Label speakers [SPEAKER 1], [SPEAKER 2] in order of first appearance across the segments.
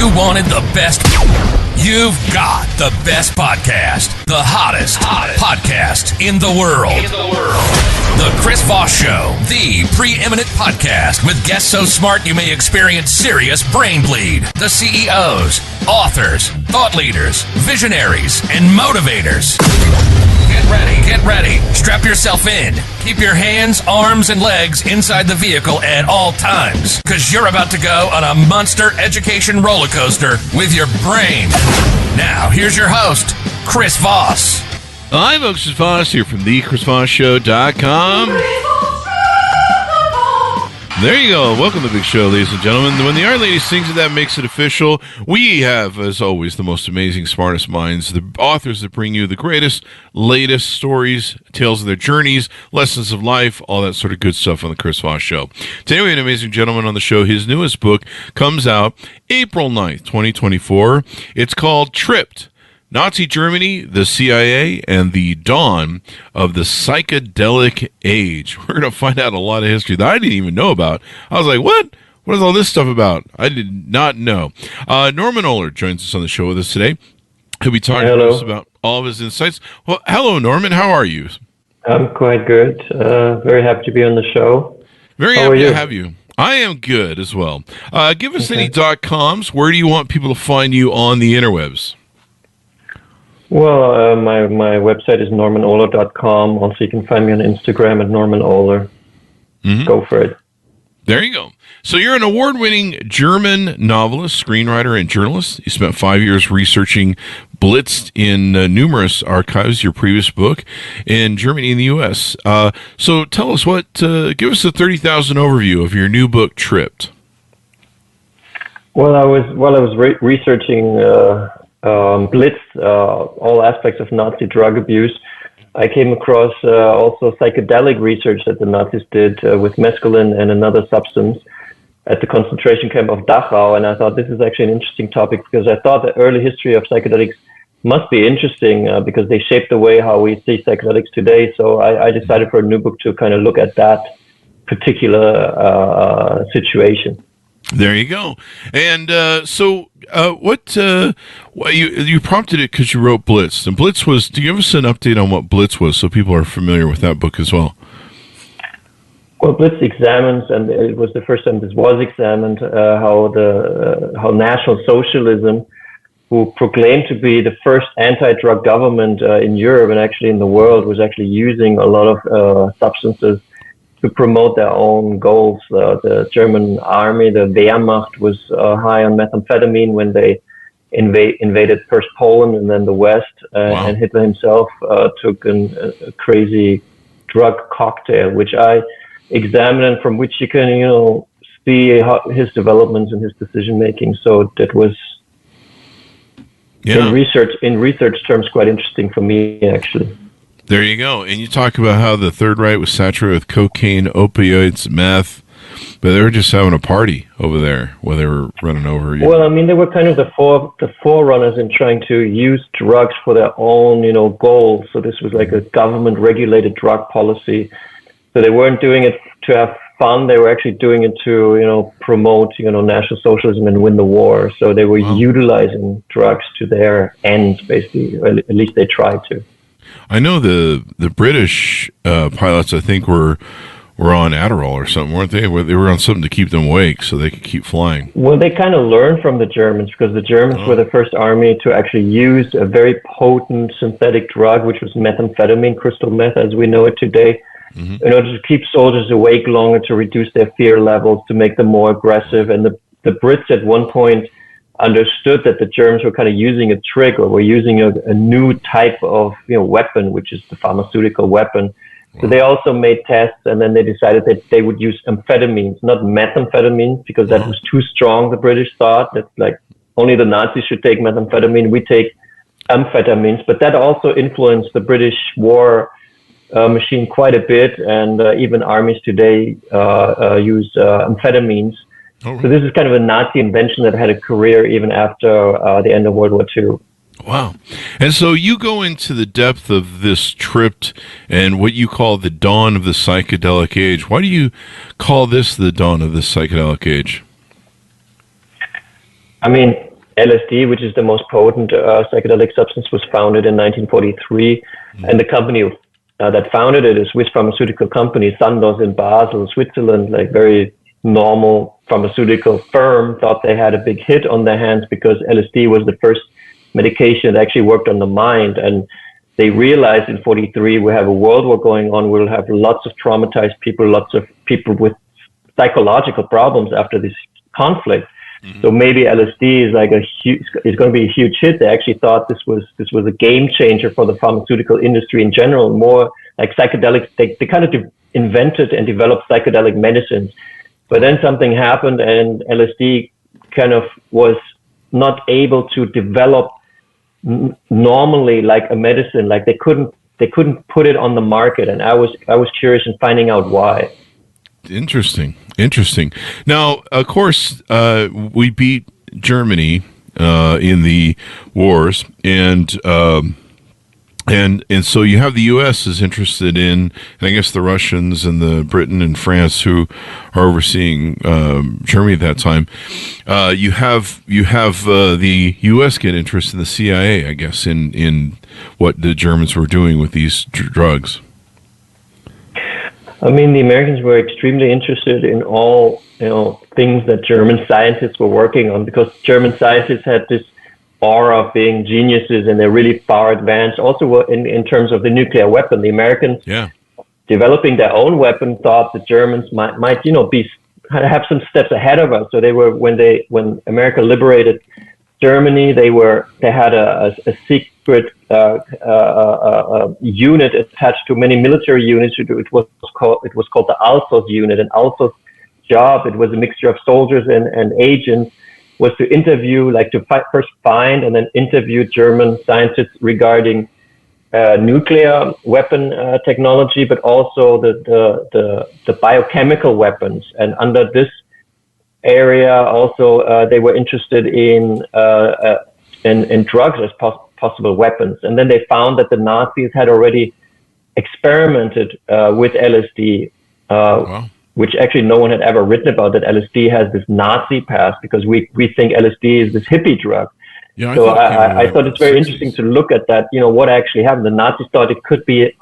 [SPEAKER 1] you wanted the best, you've got the best podcast. The hottest podcast in the world. The Chris Voss Show, the preeminent podcast with guests so smart you may experience serious brain bleed. The CEOs, authors, thought leaders, visionaries, and motivators. Get ready. Strap yourself in. Keep your hands, arms, and legs inside the vehicle at all times, because you're about to go on a monster education roller coaster with your brain. Now, here's your host, Chris Voss.
[SPEAKER 2] Hi, folks. It's Voss here from thechrisvossshow.com. There you go. Welcome to the big show, ladies and gentlemen. When the Art Lady sings it, that makes it official. We have, as always, the most amazing, smartest minds, the authors that bring you the greatest, latest stories, tales of their journeys, lessons of life, all that sort of good stuff on the Chris Voss Show. Today we have an amazing gentleman on the show. His newest book comes out April 9th, 2024. It's called Tripped: Nazi Germany, the CIA, and the Dawn of the Psychedelic Age. We're going to find out a lot of history that I didn't even know about. I was like, what? What is all this stuff about? I did not know. Norman Ohler joins us on the show with us today. He'll be talking to us about all of his insights. Well, hello, Norman. How are you?
[SPEAKER 3] I'm quite good. Very happy to be on the show.
[SPEAKER 2] Very happy to have you. I am good as well. Give us any .coms. Where do you want people to find you on the interwebs?
[SPEAKER 3] Well, my website is normanohler.com. Also, you can find me on Instagram at Norman Ohler. Go for it.
[SPEAKER 2] There you go. So you're an award-winning German novelist, screenwriter, and journalist. You spent 5 years researching Blitzed in numerous archives, your previous book, in Germany and the U.S. So tell us give us a 30,000 overview of your new book, Tripped.
[SPEAKER 3] Well, I was researching Blitzed, all aspects of Nazi drug abuse, I came across also psychedelic research that the Nazis did with mescaline and another substance at the concentration camp of Dachau. And I thought this is actually an interesting topic because I thought the early history of psychedelics must be interesting because they shaped the way how we see psychedelics today. So I decided for a new book to kind of look at that particular situation.
[SPEAKER 2] There you go. And you prompted it because you wrote Blitzed. And Blitz was, do you give us an update on what Blitz was so people are familiar with that book as well?
[SPEAKER 3] Well, Blitz examines, and it was the first time this was examined, how National Socialism, who proclaimed to be the first anti-drug government in Europe and actually in the world, was actually using a lot of substances to promote their own goals. The German army, the Wehrmacht, was high on methamphetamine when they invaded first Poland and then the West.
[SPEAKER 2] Wow.
[SPEAKER 3] And Hitler himself took a crazy drug cocktail, which I examined and from which you can, see his developments and his decision making. So that was in research terms quite interesting for me, actually.
[SPEAKER 2] There you go. And you talk about how the Third Reich was saturated with cocaine, opioids, meth, but they were just having a party over there while they were running over you.
[SPEAKER 3] Well, I mean, they were kind of the forerunners in trying to use drugs for their own, goals. So this was like a government-regulated drug policy. So they weren't doing it to have fun. They were actually doing it to, promote, National Socialism and win the war. So they were utilizing drugs to their ends, basically. Or at least they tried to.
[SPEAKER 2] I know the British pilots, I think, were on Adderall or something, weren't they? They were on something to keep them awake so they could keep flying.
[SPEAKER 3] Well, they kind of learned from the Germans because the Germans were the first army to actually use a very potent synthetic drug, which was methamphetamine, crystal meth, as we know it today, in order to keep soldiers awake longer, to reduce their fear levels, to make them more aggressive. And the Brits at one point understood that the Germans were kind of using a trick, or were using a new type of weapon, which is the pharmaceutical weapon. So they also made tests, and then they decided that they would use amphetamines, not methamphetamines, because that was too strong. The British thought that like only the Nazis should take methamphetamine, we take amphetamines. But that also influenced the British war machine quite a bit, and even armies today use amphetamines. So this is kind of a Nazi invention that had a career even after the end of World War II.
[SPEAKER 2] Wow. And so you go into the depth of this Tripped and what you call the dawn of the psychedelic age. Why do you call this the dawn of the psychedelic age?
[SPEAKER 3] I mean, LSD, which is the most potent psychedelic substance, was founded in 1943, and the company that founded it is a Swiss pharmaceutical company, Sandoz in Basel, Switzerland, like very normal pharmaceutical firm, thought they had a big hit on their hands because LSD was the first medication that actually worked on the mind. And they realized in 43, we have a world war going on. We'll have lots of traumatized people, lots of people with psychological problems after this conflict. So maybe LSD is like is going to be a huge hit. They actually thought this was a game changer for the pharmaceutical industry in general. More like psychedelics, they kind of invented and developed psychedelic medicines. But then something happened, and LSD kind of was not able to develop normally like a medicine. Like they couldn't put it on the market, and I was curious in finding out why.
[SPEAKER 2] Interesting. Now, of course, we beat Germany in the wars, and so you have the U.S. is interested in, and I guess the Russians and the Britain and France who are overseeing Germany at that time. You have the U.S. get interested in the CIA, I guess, in what the Germans were doing with these drugs.
[SPEAKER 3] I mean, the Americans were extremely interested in all, things that German scientists were working on, because German scientists had this aura of being geniuses, and they're really far advanced. Also, in terms of the nuclear weapon, the Americans, developing their own weapon, thought the Germans might have some steps ahead of us. So they were when America liberated Germany, they had a secret unit attached to many military units. It was called the Alsos unit. And Alsos' job, it was a mixture of soldiers and agents, was to interview, first find and then interview German scientists regarding nuclear weapon technology, but also the biochemical weapons. And under this area, also they were interested in drugs as possible weapons. And then they found that the Nazis had already experimented with LSD, which actually no one had ever written about, that LSD has this Nazi past, because we think LSD is this hippie drug. Yeah, so I thought it's very interesting to look at that, what actually happened. The Nazis thought it could be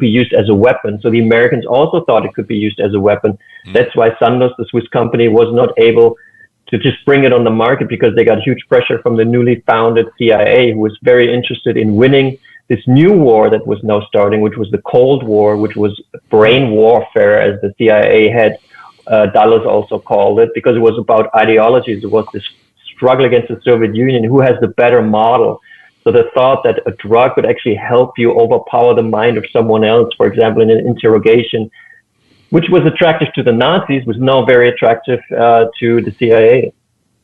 [SPEAKER 3] used as a weapon. So the Americans also thought it could be used as a weapon. That's why Sandoz, the Swiss company, was not able to just bring it on the market, because they got huge pressure from the newly founded CIA, who was very interested in winning this new war that was now starting, which was the Cold War, which was brain warfare, as the CIA head Dulles also called it, because it was about ideologies. It was this struggle against the Soviet Union, who has the better model. So the thought that a drug could actually help you overpower the mind of someone else, for example, in an interrogation, which was attractive to the Nazis, was now very attractive to the CIA.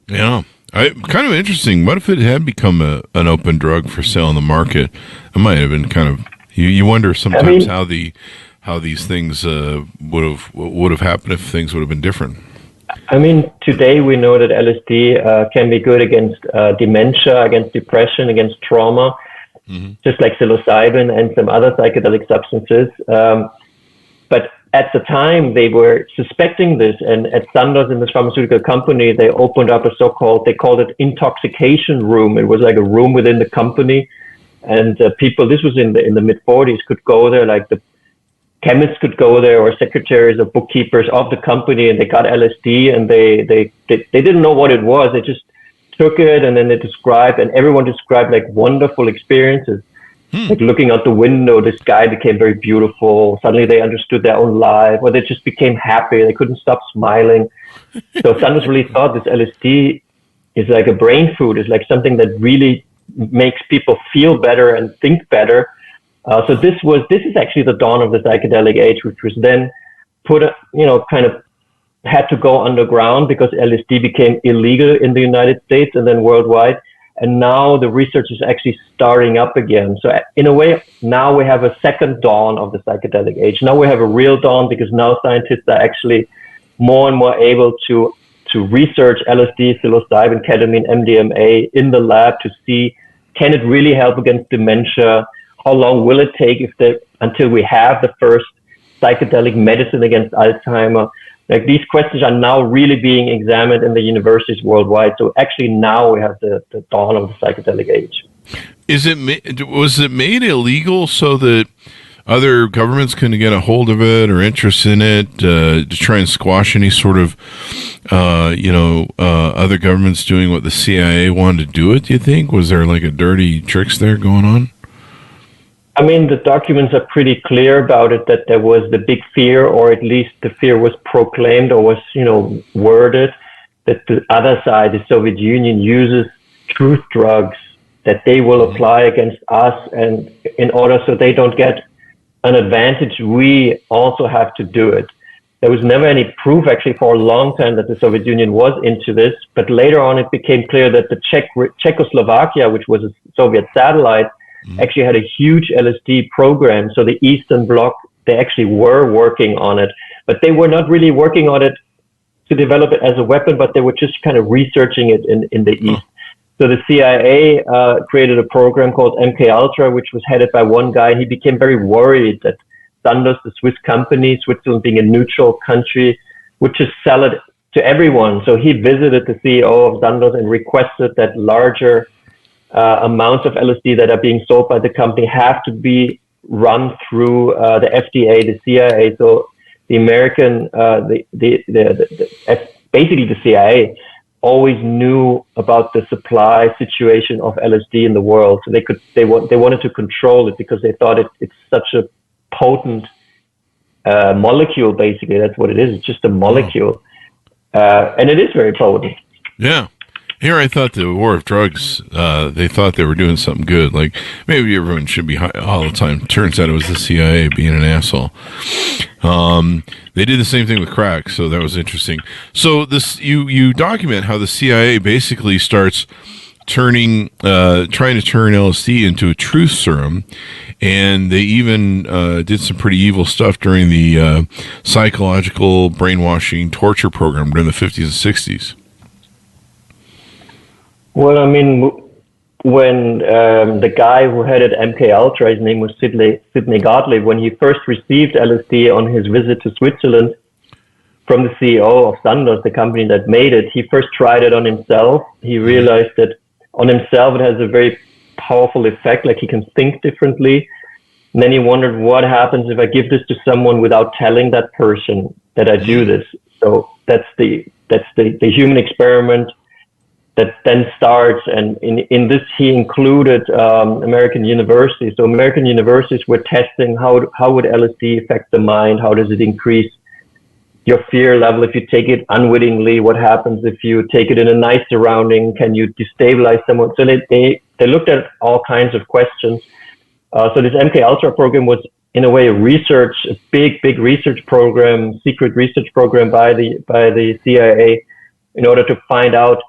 [SPEAKER 2] Yeah. Kind of interesting. What if it had become an open drug for sale on the market? It might have been kind of. You wonder sometimes how these things would have happened if things would have been different.
[SPEAKER 3] I mean, today we know that LSD can be good against dementia, against depression, against trauma, just like psilocybin and some other psychedelic substances. But at the time, they were suspecting this, and at Sandoz, in this pharmaceutical company, they opened up a they called it intoxication room. It was like a room within the company, and people, this was in the mid-40s, could go there, like the chemists could go there, or secretaries or bookkeepers of the company, and they got LSD, and they didn't know what it was. They just took it, and then they described, and everyone described like wonderful experiences. Like looking out the window, the sky became very beautiful. Suddenly they understood their own life, or they just became happy. They couldn't stop smiling. So Sandoz really thought this LSD is like a brain food. It's like something that really makes people feel better and think better. So this is actually the dawn of the psychedelic age, which was then kind of had to go underground because LSD became illegal in the United States and then worldwide. And now the research is actually starting up again. So in a way, now we have a second dawn of the psychedelic age. Now we have a real dawn, because now scientists are actually more and more able to research LSD, psilocybin, ketamine, MDMA in the lab to see, can it really help against dementia? How long will it take until we have the first psychedelic medicine against Alzheimer? Like these questions are now really being examined in the universities worldwide. So actually now we have the dawn of the psychedelic age.
[SPEAKER 2] Was it made illegal so that other governments can get a hold of it or interest in it to try and squash any sort of, other governments doing what the CIA wanted to do it, do you think? Was there like a dirty tricks there going on?
[SPEAKER 3] I mean, the documents are pretty clear about it, that there was the big fear, or at least the fear was proclaimed or was, worded, that the other side, the Soviet Union, uses truth drugs that they will apply against us, and in order so they don't get an advantage, we also have to do it. There was never any proof actually for a long time that the Soviet Union was into this, but later on it became clear that the Czechoslovakia, which was a Soviet satellite, actually had a huge LSD program. So the Eastern Bloc, they actually were working on it, but they were not really working on it to develop it as a weapon, but they were just kind of researching it in the East. So the CIA created a program called MKUltra, which was headed by one guy. He became very worried that Sandoz, the Swiss company, Switzerland being a neutral country, would just sell it to everyone. So he visited the CEO of Sandoz and requested that larger amounts of LSD that are being sold by the company have to be run through the FDA, the CIA. So the American, basically the CIA, always knew about the supply situation of LSD in the world. So they wanted to control it because they thought it's such a potent molecule. Basically, that's what it is. It's just a molecule, and it is very potent.
[SPEAKER 2] Yeah. Here I thought the war of drugs, they thought they were doing something good. Like, maybe everyone should be high all the time. Turns out it was the CIA being an asshole. They did the same thing with crack, so that was interesting. So this, you document how the CIA basically starts trying to turn LSD into a truth serum, and they even did some pretty evil stuff during the psychological brainwashing torture program during the 50s and 60s.
[SPEAKER 3] Well, I mean, when the guy who headed MKUltra, his name was Sidney Gottlieb, when he first received LSD on his visit to Switzerland from the CEO of Sandoz, the company that made it, he first tried it on himself. He realized that on himself it has a very powerful effect, like he can think differently. And then he wondered, what happens if I give this to someone without telling that person that I do this? So that's the human experiment that then starts, and in this he included American universities. So American universities were testing how would LSD affect the mind, how does it increase your fear level if you take it unwittingly, what happens if you take it in a nice surrounding, can you destabilize someone? So they looked at all kinds of questions. So this MKUltra program was in a way a big research program, secret research program by the CIA, in order to find out,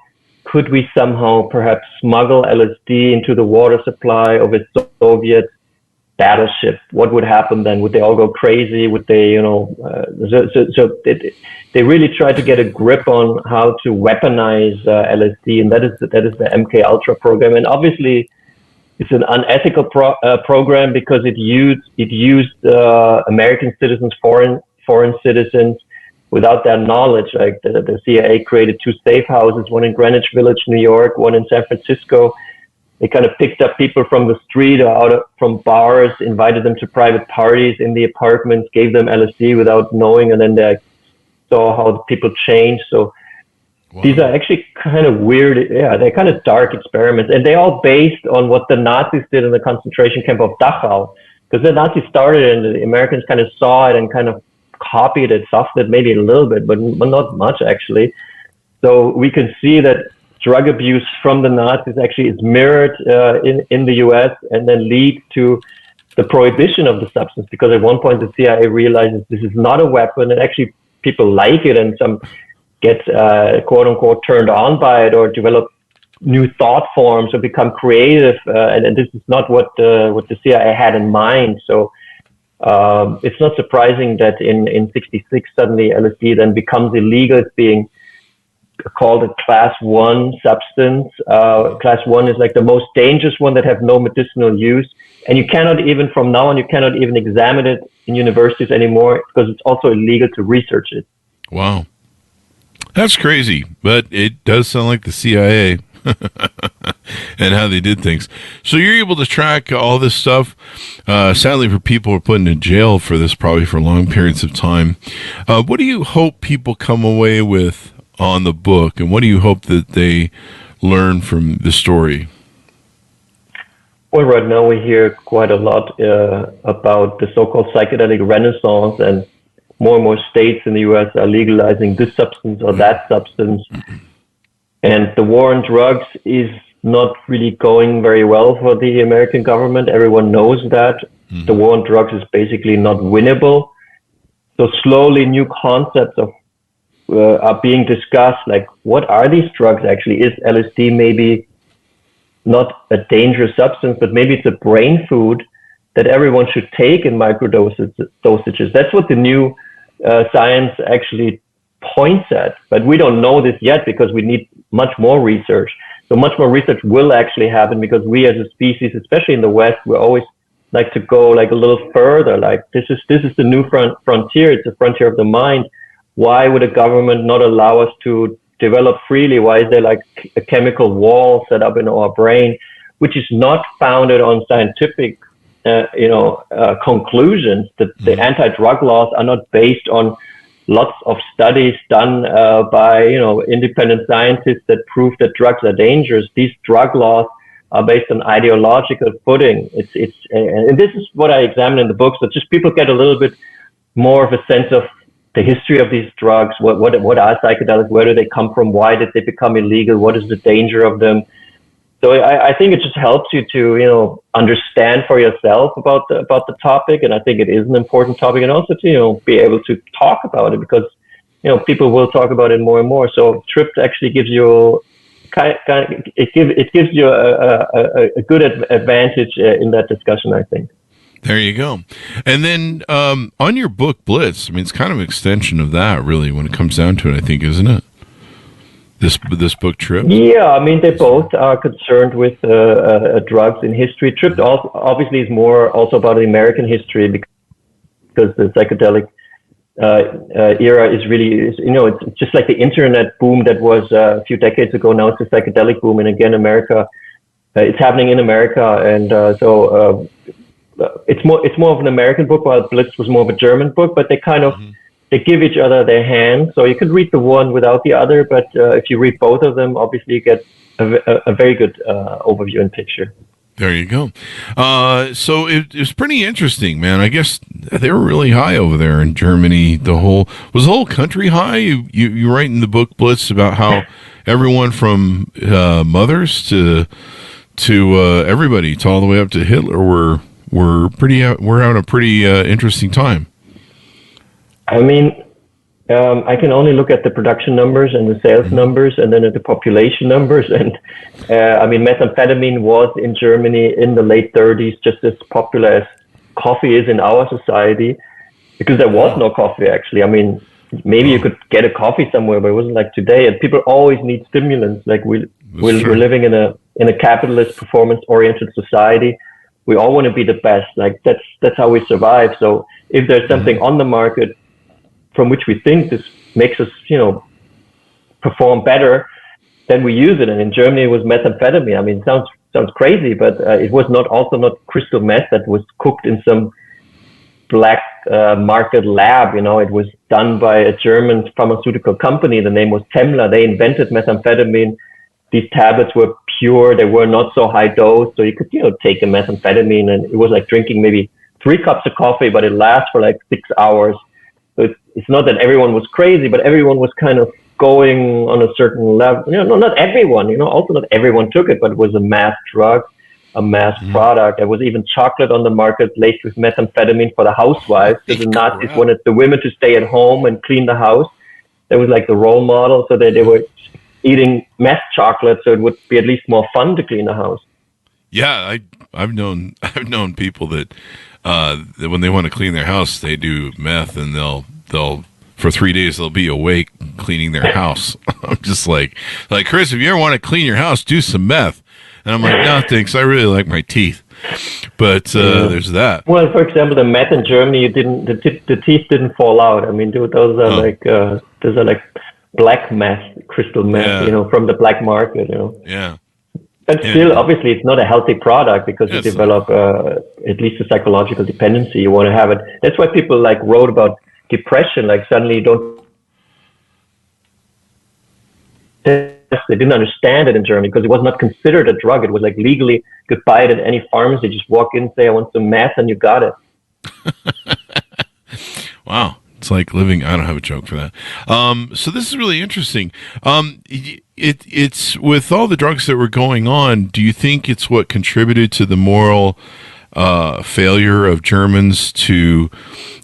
[SPEAKER 3] could we somehow perhaps smuggle LSD into the water supply of a Soviet battleship? What would happen then? Would they all go crazy? Would they, they really tried to get a grip on how to weaponize LSD, and that is the MKUltra program. And obviously, it's an unethical program because it used American citizens, foreign citizens, without their knowledge. Like the CIA created 2 safe houses, one in Greenwich Village, New York, one in San Francisco. They kind of picked up people from the street or from bars, invited them to private parties in the apartments, gave them LSD without knowing, and then they saw how people changed. So these are actually kind of weird, they're kind of dark experiments, and they're all based on what the Nazis did in the concentration camp of Dachau, because the Nazis started and the Americans kind of saw it and kind of copied it, softened it maybe a little bit, but not much actually. So we can see that drug abuse from the Nazis actually is mirrored in the US, and then leads to the prohibition of the substance, because at one point the CIA realizes this is not a weapon, and actually people like it, and some get quote unquote turned on by it or develop new thought forms or become creative, and this is not what the CIA had in mind. So it's not surprising that in 66 suddenly LSD then becomes illegal. It's being called a class 1 substance. Class 1 is like the most dangerous one that have no medicinal use, and you cannot even, from now on, you cannot even examine it in universities anymore because it's also illegal to research it.
[SPEAKER 2] Wow. That's crazy, but it does sound like the CIA and how they did things. So you're able to track all this stuff. Sadly, for people who are put in jail for this, probably for long periods of time. What do you hope people come away with on the book, and what do you hope that they learn from the story?
[SPEAKER 3] Well, right now we hear quite a lot about the so-called psychedelic renaissance, and more states in the U.S. are legalizing this substance or that substance. And the war on drugs is not really going very well for the American government. Everyone knows that. The war on drugs is basically not winnable. So slowly new concepts are being discussed, like what are these drugs actually? Is LSD maybe not a dangerous substance, but maybe it's a brain food that everyone should take in microdosages? That's what the new science actually points at, but we don't know this yet because we need much more research. So much more research will actually happen because we as a species, especially in the West, we always like to go like a little further. Like this is the new frontier. It's the frontier of the mind. Why would a government not allow us to develop freely? Why is there like a chemical wall set up in our brain, which is not founded on scientific conclusions? That the anti-drug laws are not based on lots of studies done by independent scientists that prove that drugs are dangerous. These drug laws are based on ideological footing. And this is what I examine in the book, so just people get a little bit more of a sense of the history of these drugs. What are psychedelics? Where do they come from? Why did they become illegal? What is the danger of them? So I think it just helps you to, understand for yourself about the topic. And I think it is an important topic, and also to, be able to talk about it because, people will talk about it more and more. So TRIPS actually gives you it gives you a good advantage in that discussion, I think.
[SPEAKER 2] There you go. And then on your book, Blitzed, it's kind of an extension of that, really, when it comes down to it, I think, isn't it? This book, Trips? Yeah,
[SPEAKER 3] they both are concerned with drugs in history. Trips obviously is more also about the American history because the psychedelic era is really, it's just like the internet boom that was a few decades ago. Now it's the psychedelic boom, and again, America, it's happening in America, and so it's more of an American book, while Blitzed was more of a German book. But they kind of they give each other their hand, so you could read the one without the other, but if you read both of them, obviously you get a very good overview and picture.
[SPEAKER 2] There you go. So it was pretty interesting, man. I guess they were really high over there in Germany. Was the whole country high? You write in the book, Blitz, about how everyone from mothers to everybody, to all the way up to Hitler, were having a pretty interesting time. I
[SPEAKER 3] can only look at the production numbers and the sales numbers, and then at the population numbers. And methamphetamine was in Germany in the late 30s just as popular as coffee is in our society, because there was no coffee actually. Maybe you could get a coffee somewhere, but it wasn't like today. And people always need stimulants. Like we're living in a capitalist, performance-oriented society. We all want to be the best. Like that's how we survive. So if there's something on the market from which we think this makes us, perform better, then we use it. And in Germany, it was methamphetamine. It sounds crazy, but it was not crystal meth that was cooked in some black market lab. It was done by a German pharmaceutical company. The name was Temmler. They invented methamphetamine. These tablets were pure. They were not so high dose. So you could, take a methamphetamine, and it was like drinking maybe 3 cups of coffee, but it lasts for like 6 hours. So it's not that everyone was crazy, but everyone was kind of going on a certain level. Not everyone, also not everyone took it, but it was a mass drug, a mass product. There was even chocolate on the market laced with methamphetamine for the housewives, because the Nazis wanted the women to stay at home and clean the house. That was like the role model, so that they were eating meth chocolate, so it would be at least more fun to clean the house.
[SPEAKER 2] Yeah, I've known people that when they want to clean their house, they do meth, and they'll for 3 days they'll be awake cleaning their house. I'm just like Chris, if you ever want to clean your house, do some meth. And I'm like, no, thanks. I really like my teeth. But there's that.
[SPEAKER 3] Well, for example, the meth in Germany, the teeth didn't fall out. I mean, those are like black meth, crystal meth, from the black market,
[SPEAKER 2] Yeah.
[SPEAKER 3] But still, obviously, it's not a healthy product because you develop at least a psychological dependency. You want to have it. That's why people wrote about depression. Like suddenly you don't. They didn't understand it in Germany because it was not considered a drug. It was legally, you could buy it at any pharmacy. Just walk in, say, I want some meth, and you got it.
[SPEAKER 2] Wow. It's like living. I don't have a joke for that. So this is really interesting. It's with all the drugs that were going on. Do you think it's what contributed to the moral failure of Germans to,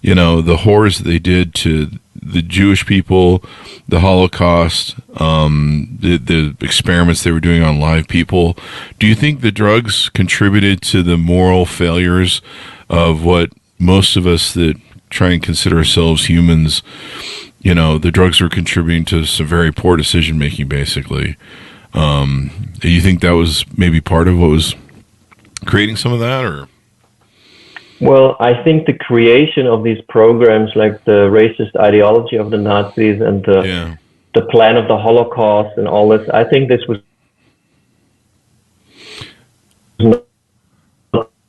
[SPEAKER 2] the horrors that they did to the Jewish people, the Holocaust, the experiments they were doing on live people? Do you think the drugs contributed to the moral failures of what most of us that try and consider ourselves humans, the drugs were contributing to some very poor decision making, basically? Do you think that was maybe part of what was creating some of that, or?
[SPEAKER 3] Well, I think the creation of these programs, like the racist ideology of the Nazis and the plan of the Holocaust and all this, I think this was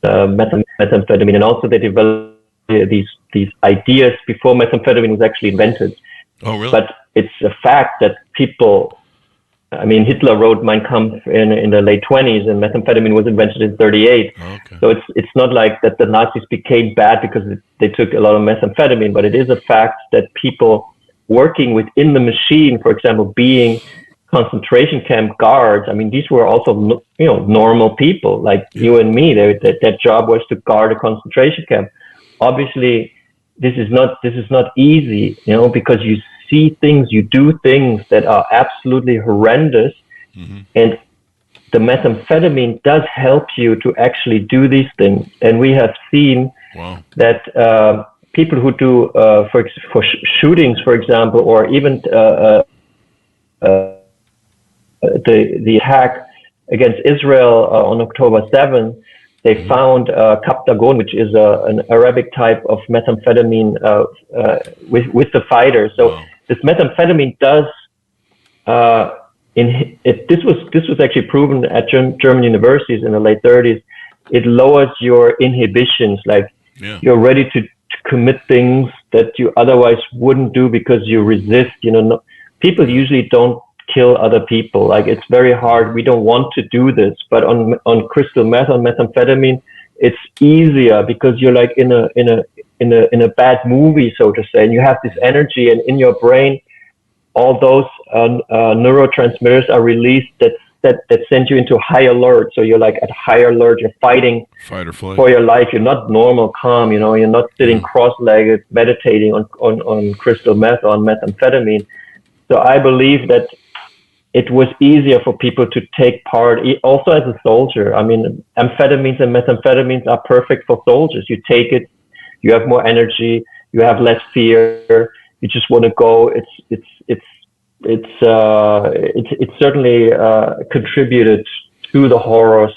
[SPEAKER 3] methamphetamine, and also they developed these ideas before methamphetamine was actually invented.
[SPEAKER 2] Oh, really?
[SPEAKER 3] But it's a fact that people. I mean, Hitler wrote Mein Kampf in the late 20s, and methamphetamine was invented in 38.
[SPEAKER 2] Okay.
[SPEAKER 3] So it's not like that the Nazis became bad because they took a lot of methamphetamine, but it is a fact that people working within the machine, for example, being concentration camp guards, I mean, these were also, normal people like you and me. Their job was to guard a concentration camp. Obviously, this is not easy, because you see things, you do things that are absolutely horrendous. Mm-hmm. And the methamphetamine does help you to actually do these things. And we have seen that people who do, for shootings, for example, or even the attack against Israel on October 7th, they found captagon, which is an Arabic type of methamphetamine with the fighters. So this methamphetamine does, this was actually proven at German universities in the late 30s. It lowers your inhibitions, you're ready to commit things that you otherwise wouldn't do because you resist. People usually don't kill other people. It's very hard. We don't want to do this, but on crystal meth, on methamphetamine, it's easier because you're in a bad movie, so to say, and you have this energy, and in your brain, all those neurotransmitters are released that send you into high alert. So you're at high alert. You're fighting
[SPEAKER 2] fight or flight
[SPEAKER 3] for your life. You're not normal calm. You're not sitting cross-legged meditating on crystal meth or on methamphetamine. So I believe that it was easier for people to take part, also as a soldier. I mean, amphetamines and methamphetamines are perfect for soldiers. You take it, you have more energy, you have less fear, you just want to go. It's certainly contributed to the horrors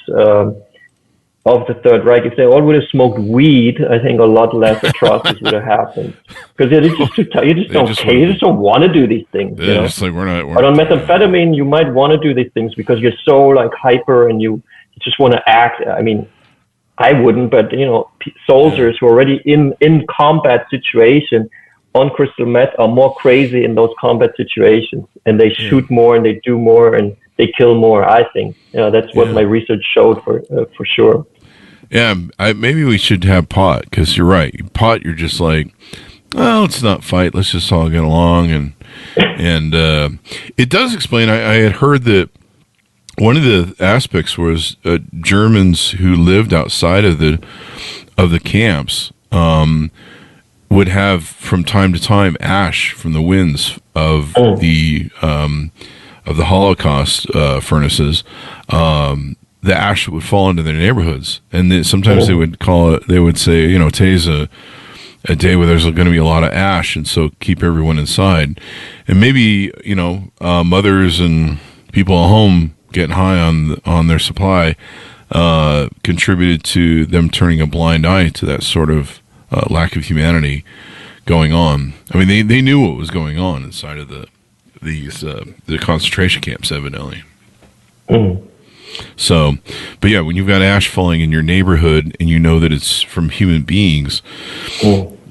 [SPEAKER 3] of the Third Reich. If they all would have smoked weed, I think a lot less atrocities would have happened. Because it's just too tight. You just don't care. You just don't want to do these things.
[SPEAKER 2] Yeah, just we're
[SPEAKER 3] but on methamphetamine, you might want to do these things because you're so hyper and you just want to act. I mean, I wouldn't, but soldiers who are already in combat situation on crystal meth are more crazy in those combat situations, and they shoot more and they do more and they kill more. I think that's what my research showed for sure.
[SPEAKER 2] Yeah, maybe we should have pot, because you're right. Pot, you're just let's not fight. Let's just all get along, and it does explain. I had heard that one of the aspects was Germans who lived outside of the camps would have from time to time ash from the winds of the Holocaust furnaces. The ash would fall into their neighborhoods, and sometimes they would call it. They would say, today's a day where there's going to be a lot of ash, and so keep everyone inside. And maybe, mothers and people at home getting high on their supply contributed to them turning a blind eye to that sort of lack of humanity going on. I mean, they knew what was going on inside of the concentration camps, evidently.
[SPEAKER 3] Mm.
[SPEAKER 2] So, but yeah, when you've got ash falling in your neighborhood and you know that it's from human beings,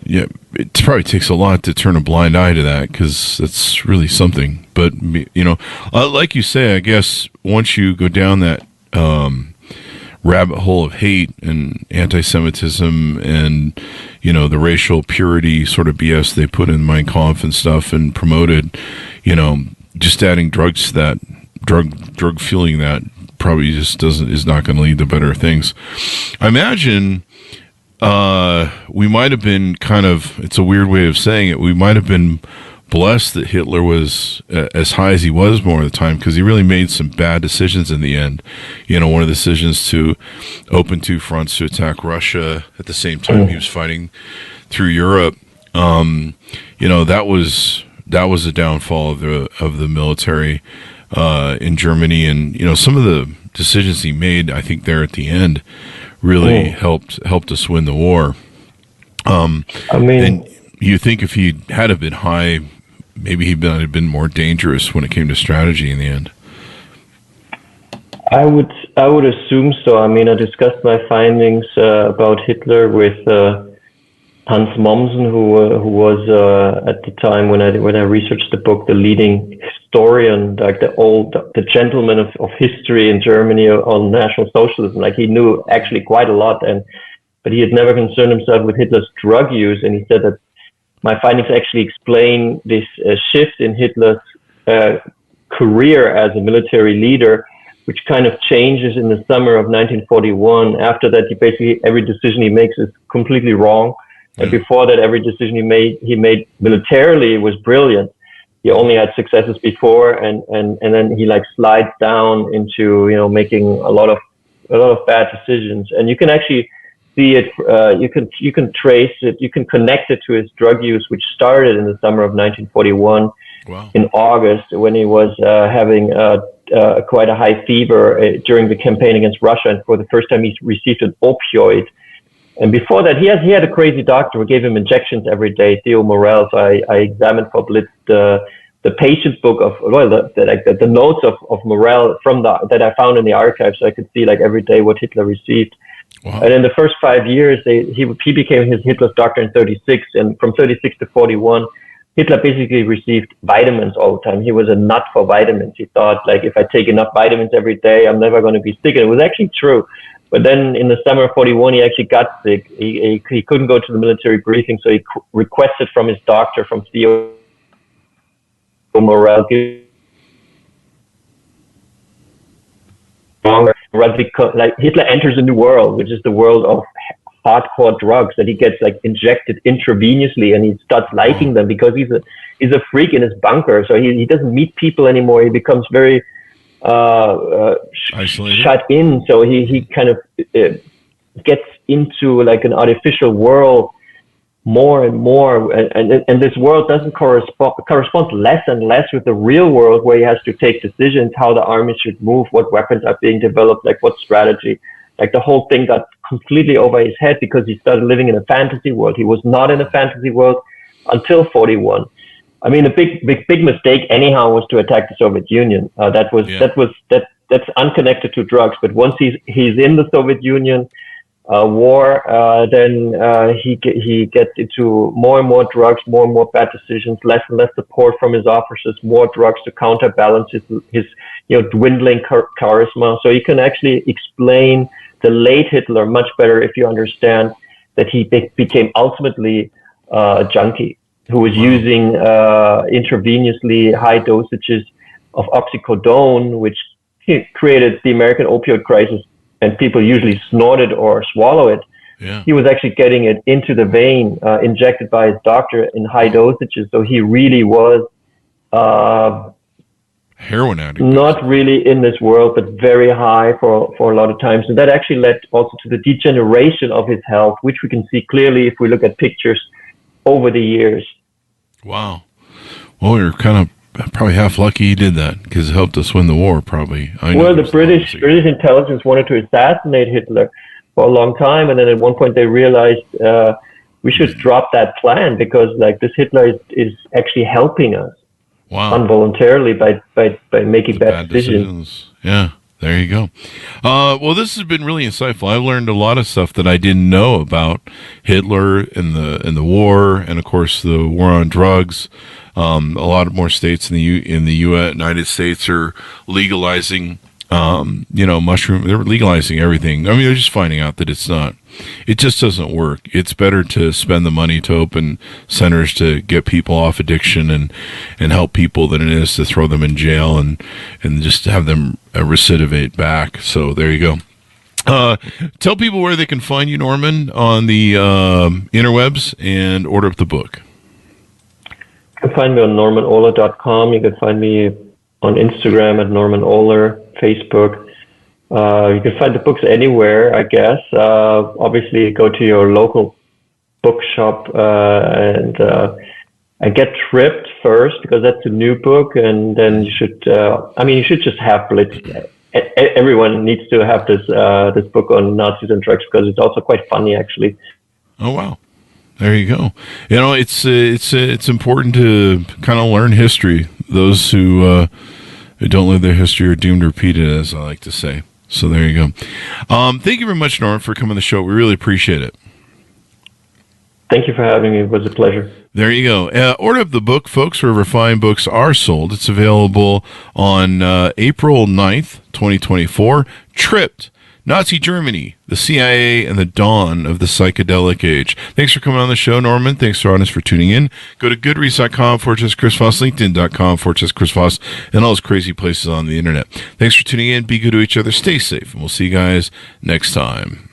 [SPEAKER 2] yeah, it probably takes a lot to turn a blind eye to that, because that's really something. But, like you say, I guess once you go down that rabbit hole of hate and anti-Semitism and, the racial purity sort of BS they put in Mein Kampf and stuff and promoted, just adding drugs to that, drug fueling that, probably just is not going to lead to better things. I imagine we might have been it's a weird way of saying it, we might have been blessed that Hitler was as high as he was more of the time, because he really made some bad decisions in the end. One of the decisions to open two fronts to attack Russia at the same time he was fighting through Europe. That was a downfall of the military in Germany, and some of the decisions he made, I think, there at the end really helped us win the war. And you think if he had have been high, maybe he'd have been more dangerous when it came to strategy in the end.
[SPEAKER 3] I would assume so. I mean, I discussed my findings about Hitler with Hans Mommsen, who was at the time when I researched the book, the leading historian, like the gentleman of history in Germany on National Socialism. Like, he knew actually quite a lot, but he had never concerned himself with Hitler's drug use. And he said that my findings actually explain this shift in Hitler's career as a military leader, which kind of changes in the summer of 1941. After that, every decision he makes is completely wrong. And before that, every decision he made militarily was brilliant. He only had successes before, and then he slides down into making a lot of bad decisions. And you can actually see it. You can trace it. You can connect it to his drug use, which started in the summer of 1941.
[SPEAKER 2] Wow. In
[SPEAKER 3] August, when he was having quite a high fever during the campaign against Russia, and for the first time he received an opioid. And before that, he had a crazy doctor who gave him injections every day, Theo Morel. So I examined for Blitzed the patient book the notes of Morel that I found in the archives, so I could see every day what Hitler received. Wow. And in the first 5 years, he became Hitler's doctor in 1936, and from 1936 to 1941, Hitler basically received vitamins all the time. He was a nut for vitamins. He thought, if I take enough vitamins every day, I'm never going to be sick. And it was actually true. But then in the summer of 1941, he actually got sick. He couldn't go to the military briefing, so he requested from his doctor, from Theo Morel, Hitler enters a new world, which is the world of hardcore drugs that he gets injected intravenously, and he starts liking them because he's a freak in his bunker. So he doesn't meet people anymore. He becomes very shut in. So he kind of gets into an artificial world more and more, and this world doesn't correspond less and less with the real world, where he has to take decisions how the army should move, what weapons are being developed, what strategy. The whole thing got completely over his head because he started living in a fantasy world. He was not in a fantasy world until 1941. I mean, a big mistake anyhow was to attack the Soviet Union. That's unconnected to drugs. But once he's in the Soviet Union war, then he gets into more and more drugs, more and more bad decisions, less and less support from his officers, more drugs to counterbalance his dwindling charisma. So you can actually explain the late Hitler much better if you understand that he became ultimately a junkie who was using intravenously high dosages of oxycodone, which created the American opioid crisis, and people usually snort it or swallow it. Yeah. He was actually getting it into the vein, injected by his doctor in high dosages. So he really was
[SPEAKER 2] heroin addict.
[SPEAKER 3] Not really in this world, but very high for a lot of times. And that actually led also to the degeneration of his health, which we can see clearly if we look at pictures over the years.
[SPEAKER 2] Wow. Well, you're kind of probably half lucky he did that because it helped us win the war, probably.
[SPEAKER 3] Well, the British intelligence wanted to assassinate Hitler for a long time, and then at one point they realized we should drop that plan because, like, this Hitler is actually helping us involuntarily by making bad decisions.
[SPEAKER 2] Yeah. There you go. Well, this has been really insightful. I've learned a lot of stuff that I didn't know about Hitler and the war, and of course the war on drugs. A lot of more states in the United States are legalizing, mushroom. They're legalizing everything. I mean, they're just finding out that it just doesn't work. It's better to spend the money to open centers to get people off addiction and help people than it is to throw them in jail and just have them recidivate back. So there you go. Tell people where they can find you, Norman, on the interwebs and order up the book.
[SPEAKER 3] You can find me on normanohler.com. You can find me on Instagram at Norman Ohler, Facebook. You can find the books anywhere, I guess. Obviously, go to your local bookshop and get Tripped first because that's a new book, and then you should just have Blitzed. Everyone needs to have this book on Nazis and drugs because it's also quite funny, actually.
[SPEAKER 2] Oh wow. There you go. It's important to kind of learn history. Those who don't live their history are doomed to repeat it, as I like to say. So there you go. Thank you very much, Norman, for coming on the show. We really appreciate it.
[SPEAKER 3] Thank you for having me. It was a pleasure.
[SPEAKER 2] There you go. Order up the book, folks, wherever fine books are sold. It's available on April 9th, 2024. Tripped. Nazi Germany, the CIA, and the dawn of the psychedelic age. Thanks for coming on the show, Norman. Thanks to our audience for tuning in. Go to goodreads.com/Chris Voss, LinkedIn.com/Chris Voss, and all those crazy places on the internet. Thanks for tuning in. Be good to each other. Stay safe, and we'll see you guys next time.